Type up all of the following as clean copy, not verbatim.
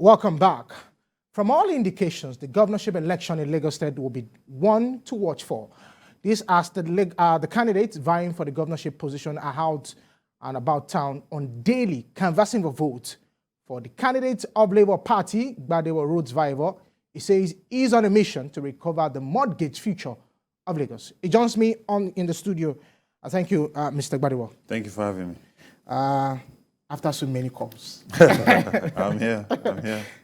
Welcome back. From all indications, the governorship election in Lagos State will be one to watch for. This as the candidates vying for the governorship position are out and about town on daily canvassing for votes. For the candidate of Labour Party, Gbadewo Road Survivor, he says he's on a mission to recover the mortgage future of Lagos. He joins me in the studio. Thank you, Mr. Gbadewo. Thank you for having me. After so many calls. I'm here.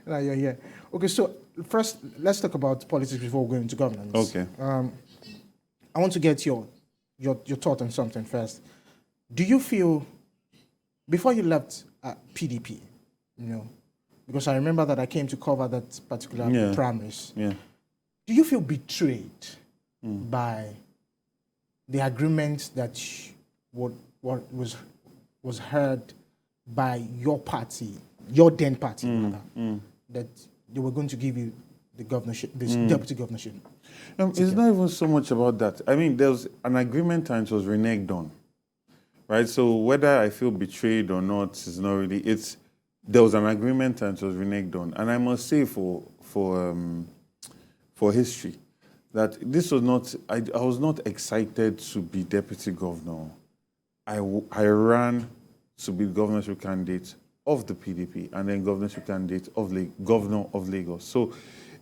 No, you're here. Okay, so first, let's talk about politics before we go into governance. Okay. I want to get your thought on something first. Do you feel, before you left PDP, because I remember that I came to cover that particular primaries, do you feel betrayed by the agreement that what was heard by your party, your then party, that they were going to give you the governorship, this deputy governorship? It's not even so much about that. I mean, there was an agreement and it was reneged on, right? So whether I feel betrayed or not is not really. There was an agreement and it was reneged on, and I must say for history that this was not. I was not excited to be deputy governor. I ran to be governorship candidate of the PDP and then governorship candidate of governor of Lagos. So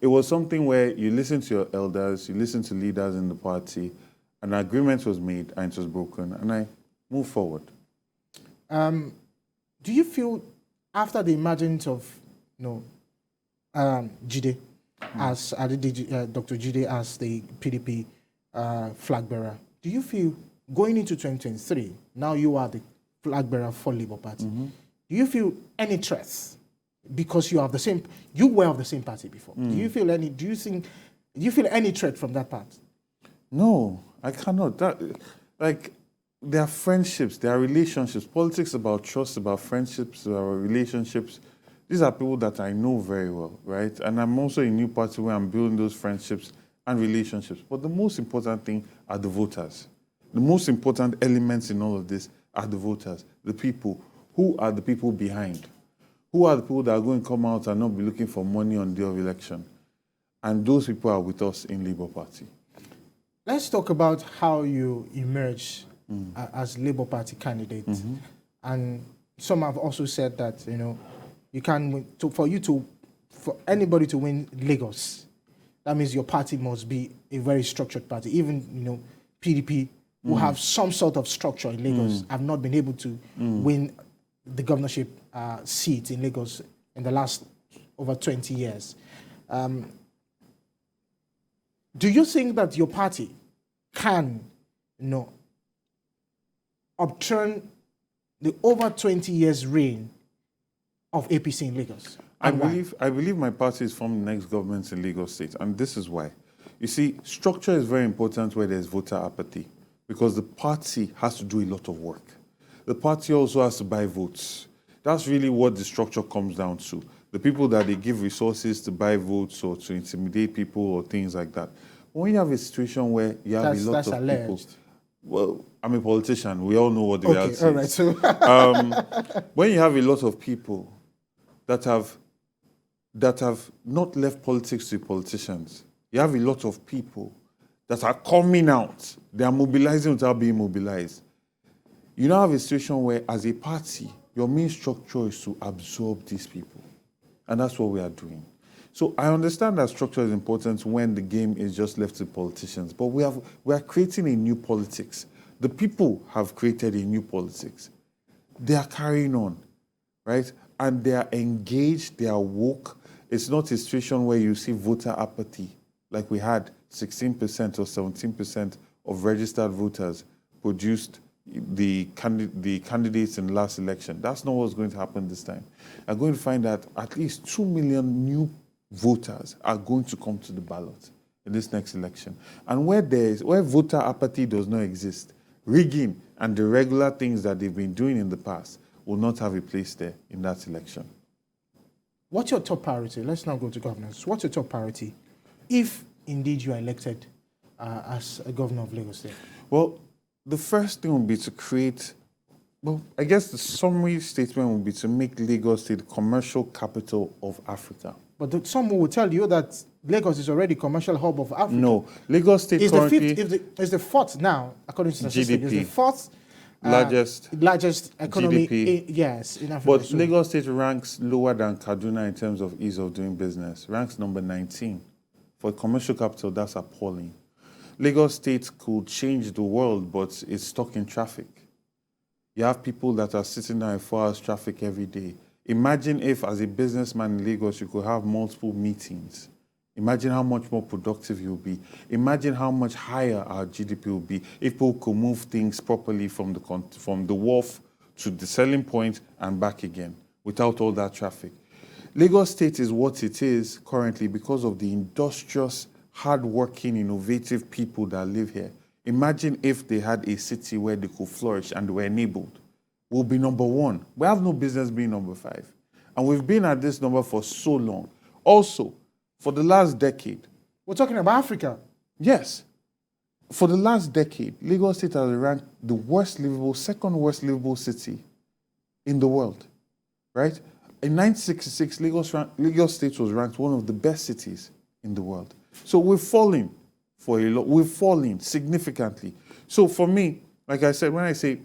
it was something where you listen to your elders, you listen to leaders in the party, an agreement was made and it was broken, and I moved forward. Do you feel after the emergence of Jide as Dr. Jide as the PDP flag bearer, do you feel going into 2023, now you are the flag bearer for Labour Party, do you feel any threats because you were of the same party before? Do you feel any threat from that part? No, I cannot. There are friendships, there are relationships. Politics about trust, about friendships, about relationships. These are people that I know very well, right? And I'm also in a new party where I'm building those friendships and relationships. But the most important thing are the voters. The most important elements in all of this are the voters, the people. Who are the people behind? Who are the people that are going to come out and not be looking for money on the day of election? And those people are with us in Labour Party. Let's talk about how you emerged as Labour Party candidate. And some have also said that you can for anybody to win Lagos, that means your party must be a very structured party. Even PDP, who have some sort of structure in Lagos, have not been able to win the governorship seat in Lagos in the last over 20 years. Do you think that your party can, upturn the over 20 years reign of APC in Lagos? I believe my party is from the next government in Lagos State, and this is why. You see, structure is very important where there's voter apathy, because the party has to do a lot of work. The party also has to buy votes. That's really what the structure comes down to. The people that they give resources to buy votes or to intimidate people or things like that. When you have a situation where you have a lot of people... Well, I'm a politician. We all know what the reality is. All right, so when you have a lot of people that have not left politics to politicians, you have a lot of people that are coming out. They are mobilizing without being mobilized. You now have a situation where, as a party, your main structure is to absorb these people. And that's what we are doing. So I understand that structure is important when the game is just left to politicians. But we are creating a new politics. The people have created a new politics. They are carrying on, right? And they are engaged, they are woke. It's not a situation where you see voter apathy, like we had 16% or 17% of registered voters produced the candidates in the last election. That's not what's going to happen this time. I'm going to find that at least 2 million new voters are going to come to the ballot in this next election. And where voter apathy does not exist, rigging and the regular things that they've been doing in the past will not have a place there in that election. What's your top priority? Let's now go to governance. What's your top priority if indeed you are elected as a governor of Lagos State? Well, the first thing would be to create Well, I guess the summary statement would be to make Lagos State the commercial capital of Africa. But someone will tell you that Lagos is already commercial hub of Africa. No, Lagos State Is currently is the fourth now, according to statistics, is the GDP. fourth largest economy. GDP. Yes, in Africa. But So- Lagos State ranks lower than Kaduna in terms of ease of doing business. Ranks number 19. For a commercial capital, that's appalling. Lagos State could change the world, but it's stuck in traffic. You have people that are sitting there in 4 hours traffic every day. Imagine if, as a businessman in Lagos, you could have multiple meetings. Imagine how much more productive you'll be. Imagine how much higher our GDP will be if people could move things properly from the wharf to the selling point and back again without all that traffic. Lagos State is what it is currently because of the industrious, hard-working, innovative people that live here. Imagine if they had a city where they could flourish and were enabled. We'll be number 1. We have no business being number 5. And we've been at this number for so long. Also, for the last decade. We're talking about Africa. Yes. For the last decade, Lagos State has ranked the second worst livable city in the world. Right? In 1966, Lagos State was ranked one of the best cities in the world. So we've fallen we've fallen significantly. So for me, like I said, when I say,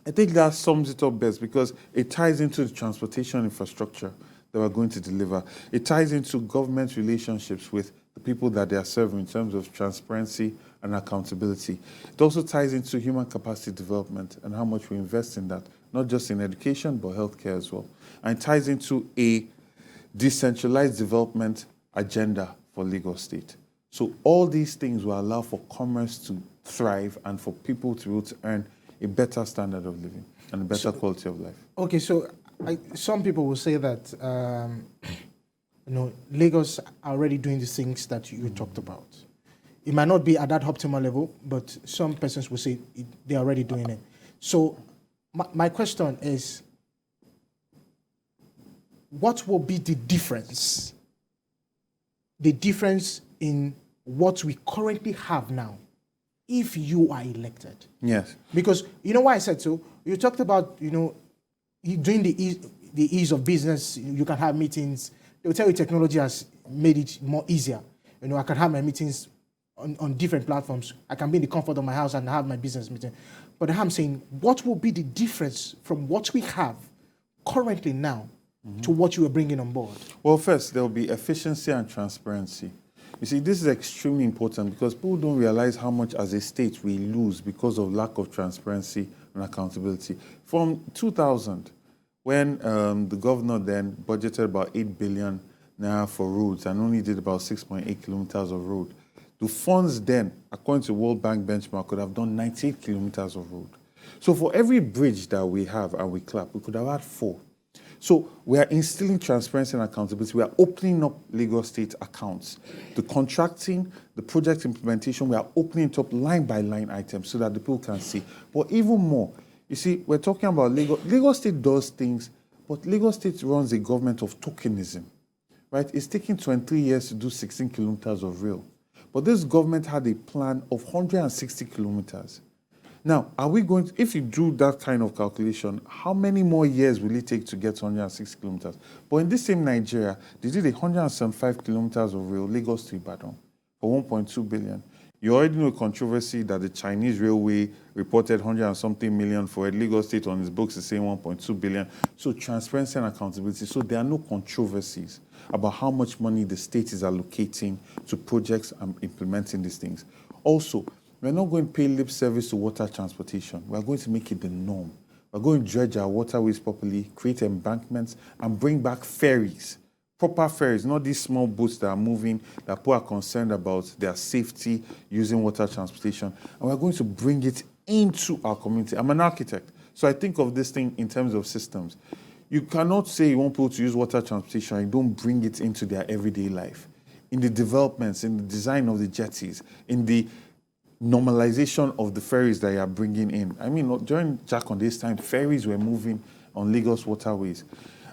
I think that sums it up best because it ties into the transportation infrastructure that we're going to deliver. It ties into government relationships with the people that they are serving in terms of transparency and accountability. It also ties into human capacity development and how much we invest in that, not just in education, but healthcare as well. And it ties into a decentralized development agenda for Lagos State. So all these things will allow for commerce to thrive and for people to be able to earn a better standard of living and a better quality of life. Okay, so some people will say that Lagos are already doing the things that you talked about. It might not be at that optimal level, but some persons will say they're already doing it. So my question is, what will be the difference? The difference in what we currently have now if you are elected? Yes. Because you know why I said so? You talked about, doing the ease of business. You can have meetings. They will tell you technology has made it more easier. I can have my meetings on different platforms. I can be in the comfort of my house and have my business meeting. But I'm saying, what will be the difference from what we have currently now to what you are bringing on board? Well, first, there will be efficiency and transparency. You see, this is extremely important because people don't realize how much as a state we lose because of lack of transparency and accountability. From 2000, when the governor then budgeted about 8 billion naira for roads and only did about 6.8 kilometers of road, the funds then, according to World Bank benchmark, could have done 98 kilometers of road. So for every bridge that we have and we clap, we could have had 4. So we are instilling transparency and accountability. We are opening up Lagos State accounts. The contracting, the project implementation, we are opening it up line by line items so that the people can see. But even more, you see, we're talking about Lagos. Lagos State does things, but Lagos State runs a government of tokenism, right? It's taking 23 years to do 16 kilometers of rail. But this government had a plan of 160 kilometers. Now, are we going to, if you do that kind of calculation, how many more years will it take to get 160 kilometers? But in this same Nigeria, they did 175 kilometers of rail, Lagos to Ibadan, for 1.2 billion. You already know controversy that the Chinese railway reported 100 and something million for it. Lagos State on its books is saying 1.2 billion. So transparency and accountability. So there are no controversies about how much money the state is allocating to projects and implementing these things. Also, we're not going to pay lip service to water transportation. We're going to make it the norm. We're going to dredge our waterways properly, create embankments, and bring back ferries, proper ferries, not these small boats that are moving, that people are concerned about their safety using water transportation. And we're going to bring it into our community. I'm an architect, so I think of this thing in terms of systems. You cannot say you want people to use water transportation and you don't bring it into their everyday life. In the developments, in the design of the jetties, in the normalization of the ferries that you are bringing in. I mean, during Jack on this time, ferries were moving on Lagos waterways.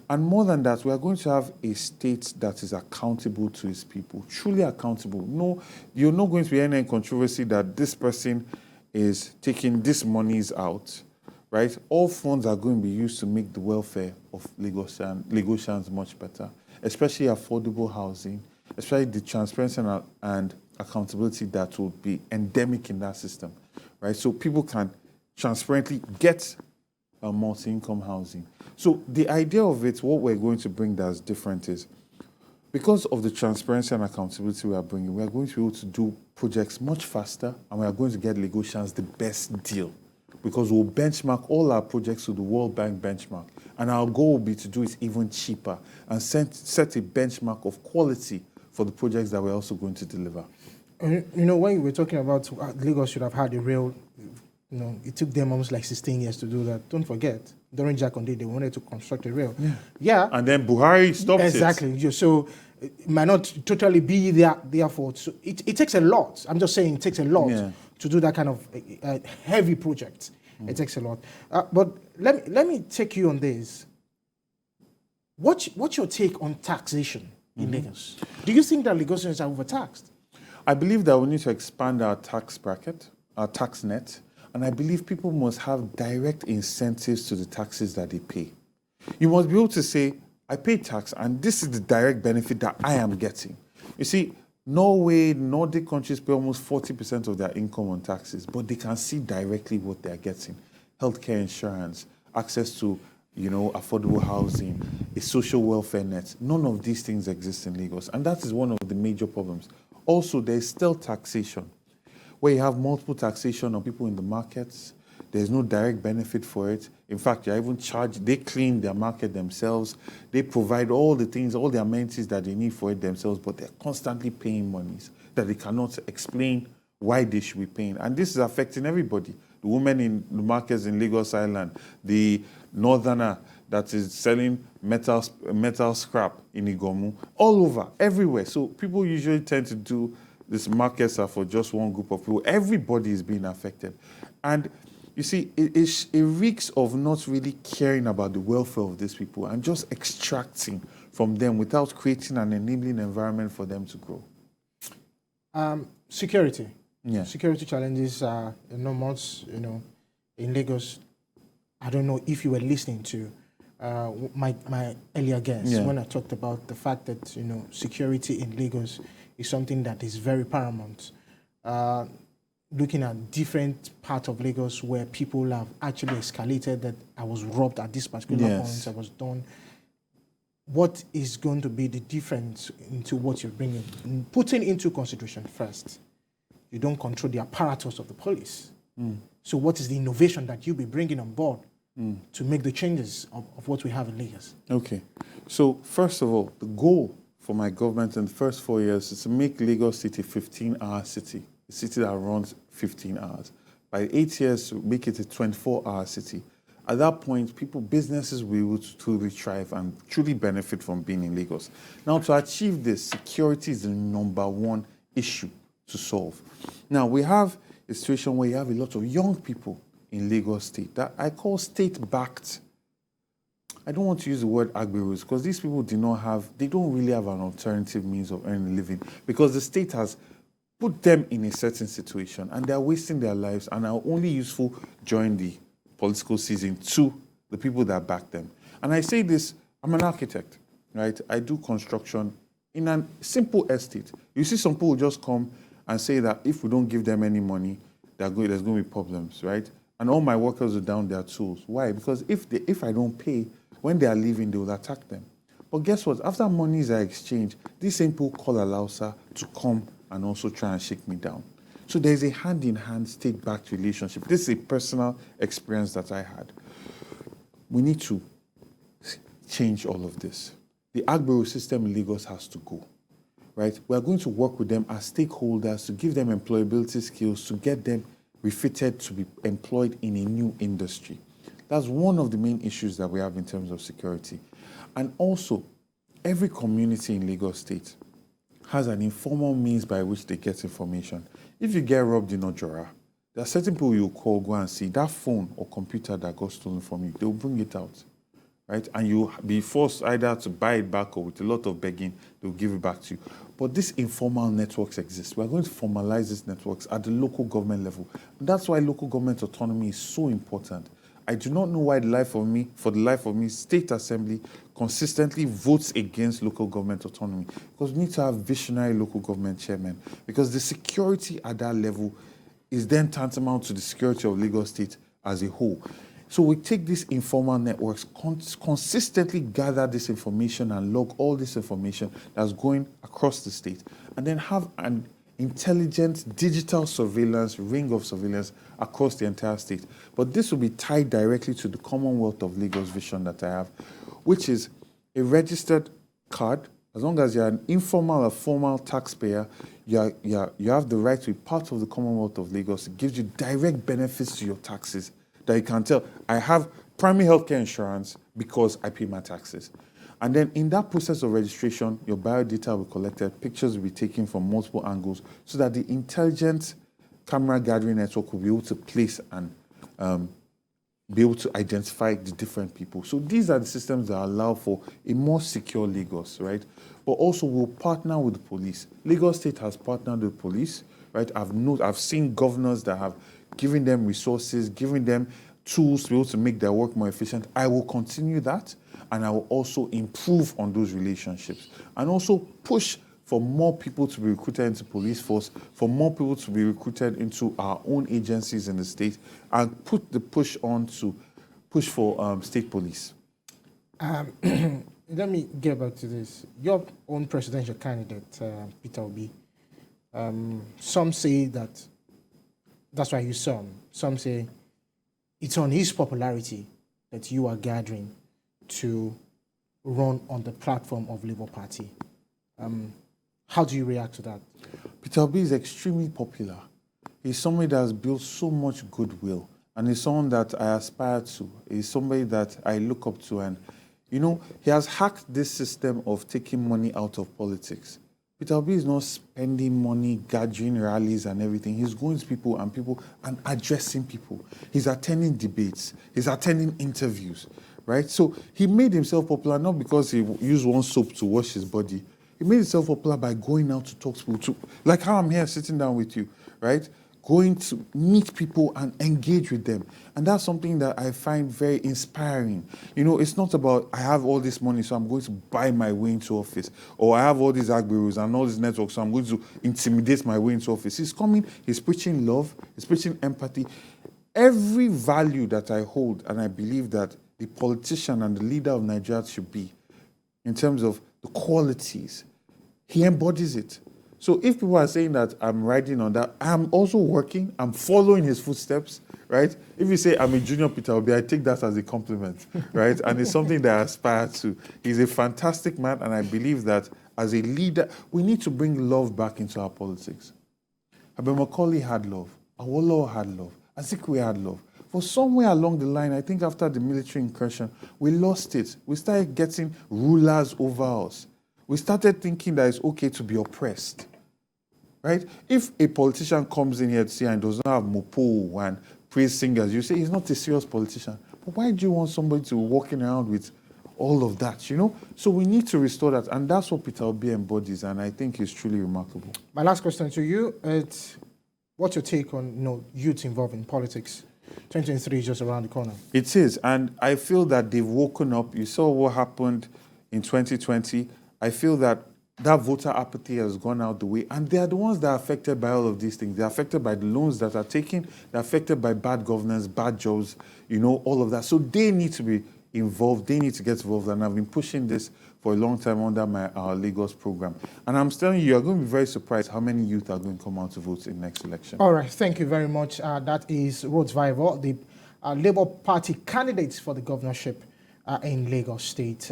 And more than that, we are going to have a state that is accountable to its people, truly accountable. No, you're not going to be any controversy that this person is taking these monies out, right? All funds are going to be used to make the welfare of Lagosians much better, especially affordable housing, especially the transparency and accountability that will be endemic in that system, right? So people can transparently get multi-income housing. So the idea of it, what we're going to bring that's different is, because of the transparency and accountability we are bringing, we are going to be able to do projects much faster, and we are going to get Lagosians the best deal, because we'll benchmark all our projects to the World Bank benchmark. And our goal will be to do it even cheaper and set a benchmark of quality for the projects that we're also going to deliver. You know, when you were talking about Lagos should have had a rail, you know, it took them almost like 16 years to do that. Don't forget, during Jakonde, they wanted to construct a rail. Yeah. And then Buhari stopped exactly. it. So it might not totally be their fault. So it takes a lot. I'm just saying it takes a lot to do that kind of heavy project. It takes a lot. But let me take you on this. What's your take on taxation in Lagos? Do you think that Lagosians are overtaxed? I believe that we need to expand our tax bracket, our tax net, and I believe people must have direct incentives to the taxes that they pay. You must be able to say, I pay tax, and this is the direct benefit that I am getting. You see, Norway, Nordic countries pay almost 40% of their income on taxes, but they can see directly what they're getting. Healthcare insurance, access to, affordable housing, a social welfare net. None of these things exist in Lagos, and that is one of the major problems. Also, there's still taxation, where you have multiple taxation on people in the markets. There's no direct benefit for it. In fact, you're even charged. They clean their market themselves. They provide all the things, all the amenities that they need for it themselves, but they're constantly paying monies that they cannot explain why they should be paying. And this is affecting everybody. The women in the markets in Lagos Island, the northerner that is selling metal scrap in Igomu, all over, everywhere. So people usually tend to do these markets are for just one group of people. Everybody is being affected. And you see, it reeks of not really caring about the welfare of these people and just extracting from them without creating an enabling environment for them to grow. Security. Yeah. Security challenges are enormous, in Lagos. I don't know if you were listening to my earlier guests when I talked about the fact that, security in Lagos is something that is very paramount. Looking at different parts of Lagos where people have actually escalated that I was robbed at this particular point, I was done. What is going to be the difference into what you're bringing? Putting into consideration first, you don't control the apparatus of the police. So what is the innovation that you'll be bringing on board to make the changes of what we have in Lagos? Okay. So first of all, the goal for my government in the first 4 years is to make Lagos City a 15-hour city, a city that runs 15 hours. By 8 years, to make it a 24-hour city. At that point, businesses will be able to truly thrive and truly benefit from being in Lagos. Now, to achieve this, security is the number one issue to solve. Now, we have a situation where you have a lot of young people in Lagos State that I call state-backed. I don't want to use the word agberos because these people they don't really have an alternative means of earning a living because the state has put them in a certain situation and they're wasting their lives and are only useful during the political season to the people that back them. And I say this, I'm an architect, right? I do construction in a simple estate. You see some people just come and say that if we don't give them any money, there's going to be problems, right? And all my workers are down their tools. Why? Because if I don't pay, when they are leaving, they will attack them. But guess what? After monies are exchanged, these same people call Alausa to come and also try and shake me down. So there's a hand-in-hand state-backed relationship. This is a personal experience that I had. We need to change all of this. The Agbero system in Lagos has to go, right? We are going to work with them as stakeholders to give them employability skills, to get them refitted to be employed in a new industry. That's one of the main issues that we have in terms of security. And also, every community in Lagos State has an informal means by which they get information. If you get robbed in Ojora, there are certain people you call, go and see that phone or computer that got stolen from you. They'll bring it out, right? And you'll be forced either to buy it back or with a lot of begging, they'll give it back to you. But these informal networks exist. We're going to formalize these networks at the local government level. And that's why local government autonomy is so important. I do not know why for the life of me, State Assembly consistently votes against local government autonomy, because we need to have visionary local government chairmen, because the security at that level is then tantamount to the security of Lagos State as a whole. So we take these informal networks, consistently gather this information and log all this information that's going across the state, and then have an intelligent digital surveillance, ring of surveillance across the entire state. But this will be tied directly to the Commonwealth of Lagos vision that I have, which is a registered card. As long as you're an informal or formal taxpayer, you have the right to be part of the Commonwealth of Lagos. It gives you direct benefits to your taxes that you can tell. I have primary healthcare insurance because I pay my taxes. And then in that process of registration, your biodata will be collected, pictures will be taken from multiple angles, so that the intelligent camera gathering network will be able to place and be able to identify the different people. So these are the systems that allow for a more secure Lagos, right? But also we'll partner with the police. Lagos State has partnered with police, right? I've seen governors that have given them resources, giving them tools to be able to make their work more efficient. I will continue that, and I will also improve on those relationships, and also push for more people to be recruited into police force, for more people to be recruited into our own agencies in the state, and put the push on to push for state police. Let me get back to this. Your own presidential candidate, Peter Obi, some say that's why you some. Some say it's on his popularity that you are gathering to run on the platform of Labour Party. How do you react to that? Peter Obi is extremely popular. He's somebody that has built so much goodwill, and he's someone that I aspire to. He's somebody that I look up to, and he has hacked this system of taking money out of politics. Peter Obi is not spending money, gathering rallies and everything. He's going to people and addressing people. He's attending debates. He's attending interviews, right? So he made himself popular not because he used one soap to wash his body. He made himself popular by going out to talk to people, like how I'm here sitting down with you, right? Going to meet people and engage with them. And that's something that I find very inspiring. It's not about, I have all this money, so I'm going to buy my way into office. Or I have all these agbureaus and all these networks, so I'm going to intimidate my way into office. He's coming, he's preaching love, he's preaching empathy. Every value that I hold, and I believe that the politician and the leader of Nigeria should be, in terms of the qualities, he embodies it. So if people are saying that I'm riding on that, I'm also working, I'm following his footsteps, right? If you say I'm a junior Peter Obi, I take that as a compliment, right? And it's something that I aspire to. He's a fantastic man, and I believe that as a leader, we need to bring love back into our politics. Abel Macaulay had love. Awolowo had love. Azikiwe had love. For somewhere along the line, I think after the military incursion, we lost it. We started getting rulers over us. We started thinking that it's okay to be oppressed. Right? If a politician comes in here to say and does not have mopo and praise singers, you say he's not a serious politician. But why do you want somebody to be walking around with all of that, So we need to restore that, and that's what Peter Obi embodies, and I think he's truly remarkable. My last question to you is, what's your take on youth involved in politics? 2023 is just around the corner. It is, and I feel that they've woken up. You saw what happened in 2020. I feel that voter apathy has gone out the way, and they are the ones that are affected by all of these things. They're affected by the loans that are taken. They're affected by bad governance, bad jobs, all of that. So they need to be involved. They need to get involved, and I've been pushing this for a long time under our Lagos program. And I'm telling you, you're going to be very surprised how many youth are going to come out to vote in the next election. All right, thank you very much. That is Rhodes Vival, the Labour Party candidates for the governorship in Lagos State.